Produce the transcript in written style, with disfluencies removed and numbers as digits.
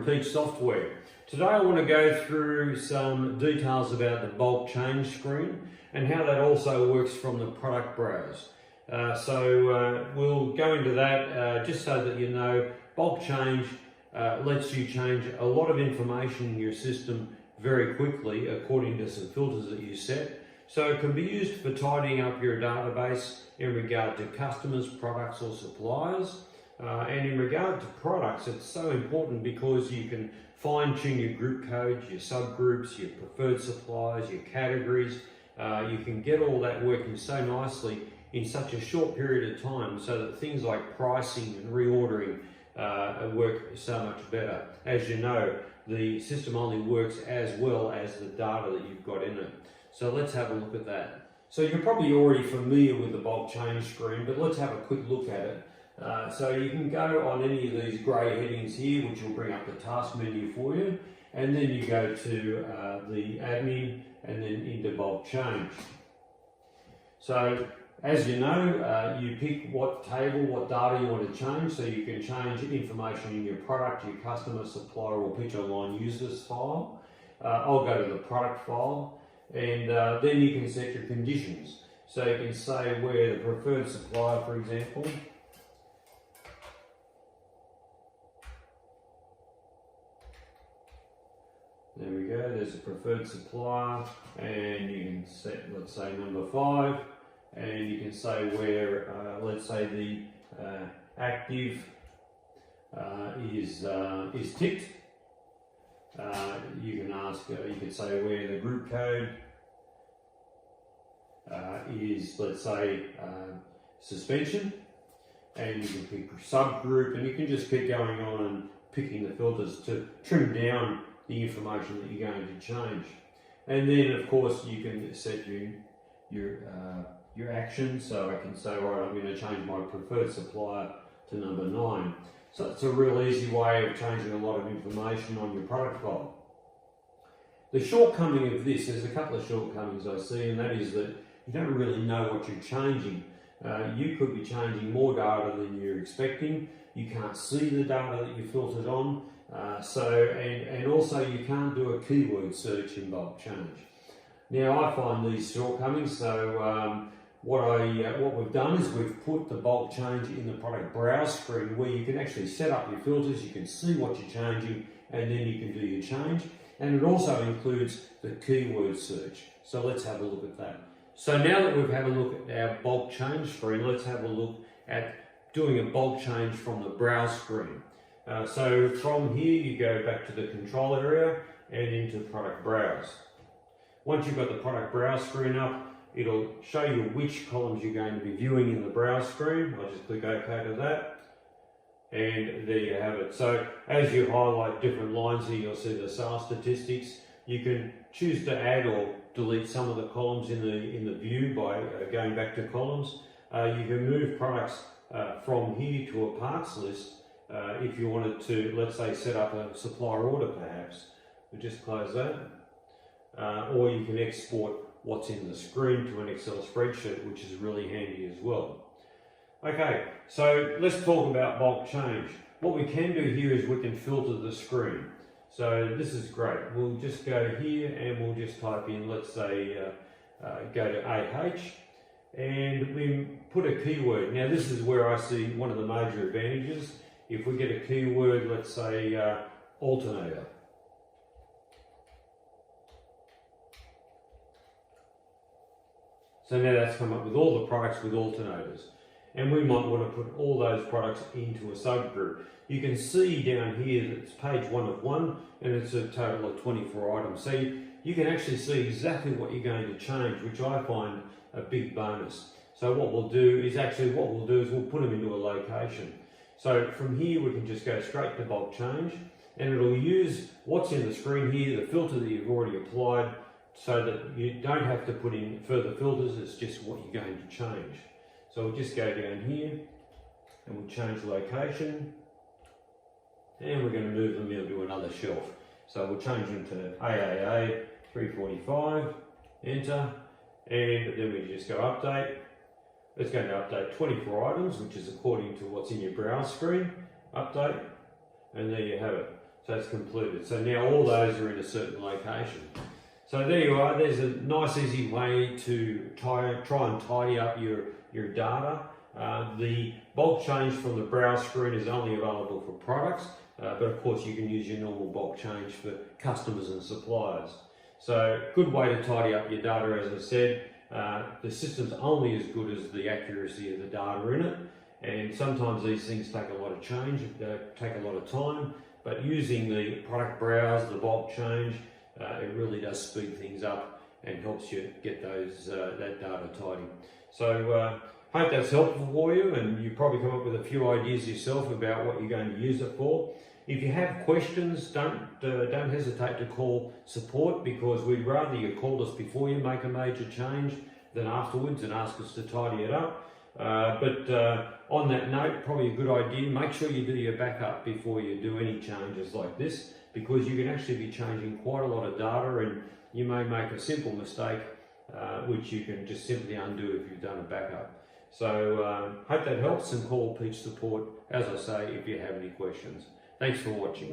from Cant software. Today I want to go through some details about the bulk change screen and how that also works from the product browse. We'll go into that just so that you know bulk change lets you change a lot of information in your system very quickly according to some filters that you set. So it can be used for tidying up your database in regard to customers, products or suppliers. And in regard to products, it's so important because you can fine-tune your group codes, your subgroups, your preferred suppliers, your categories. You can get all that working so nicely in such a short period of time so that things like pricing and reordering work so much better. As you know, the system only works as well as the data that you've got in it. So let's have a look at that. So you're probably already familiar with the bulk change screen, but let's have a quick look at it. So you can go on any of these grey headings here, which will bring up the task menu for you, and then you go to the admin and then into bulk change. So as you know, you pick what table, what data you want to change, so you can change information in your product, your customer, supplier or pitch online users file. I'll go to the product file, and then you can set your conditions. So you can say where the preferred supplier, for example, there we go, there's a preferred supplier, and you can set, let's say, number 5, and you can say where, let's say, the active is ticked. You can ask, you can say where the group code is, let's say, suspension, and you can pick subgroup, and you can just keep going on and picking the filters to trim down the information that you're going to change. And then of course you can set your actions. So I can say, right, I'm going to change my preferred supplier to number 9. So it's a real easy way of changing a lot of information on your product file. The shortcoming of this, there's a couple of shortcomings I see, and that is that you don't really know what you're changing. You could be changing more data than you're expecting. You can't see the data that you filtered on. And also you can't do a keyword search in bulk change. Now I find these shortcomings, so what we've done is we've put the bulk change in the product browse screen where you can actually set up your filters, you can see what you're changing, and then you can do your change. And it also includes the keyword search. So let's have a look at that. So now that we've had a look at our bulk change screen, let's have a look at doing a bulk change from the browse screen. So from here you go back to the control area and into product browse. Once you've got the product browse screen up, it'll show you which columns you're going to be viewing in the browse screen. I'll just click OK to that, and there you have it. So as you highlight different lines here, you'll see the sales statistics. You can choose to add or delete some of the columns in the view by going back to columns. You can move products from here to a parts list. If you wanted to, let's say, set up a supplier order perhaps, we'll just close that. Or you can export what's in the screen to an Excel spreadsheet, which is really handy as well. Okay, so let's talk about bulk change. What we can do here is we can filter the screen. So this is great. We'll just go here and we'll just type in, let's say, go to AH, and we put a keyword. Now this is where I see one of the major advantages. If we get a keyword, let's say alternator. So now that's come up with all the products with alternators. And we might want to put all those products into a subgroup. You can see down here that it's page 1 of 1, and it's a total of 24 items. So you can actually see exactly what you're going to change, which I find a big bonus. So what we'll do is we'll put them into a location. So from here we can just go straight to bulk change, and it'll use what's in the screen here, the filter that you've already applied, so that you don't have to put in further filters, it's just what you're going to change. So we'll just go down here and we'll change location, and we're going to move them into another shelf. So we'll change them to AAA 345, enter, and then we just go update. It's going to update 24 items, which is according to what's in your browse screen. Update, and there you have it. So it's completed. So now all those are in a certain location. So there you are. There's a nice easy way to try and tidy up your data. The bulk change from the browse screen is only available for products, but of course you can use your normal bulk change for customers and suppliers. So good way to tidy up your data, as I said. The system's only as good as the accuracy of the data in it, and sometimes these things take a lot of change, take a lot of time, but using the product browse, the bulk change, it really does speed things up and helps you get that data tidy. So hope that's helpful for you, and you probably come up with a few ideas yourself about what you're going to use it for. If you have questions, don't hesitate to call support, because we'd rather you call us before you make a major change than afterwards and ask us to tidy it up. But on that note, probably a good idea, make sure you do your backup before you do any changes like this, because you can actually be changing quite a lot of data, and you may make a simple mistake which you can just simply undo if you've done a backup. So hope that helps, and call Peach Support, as I say, if you have any questions. Thanks for watching.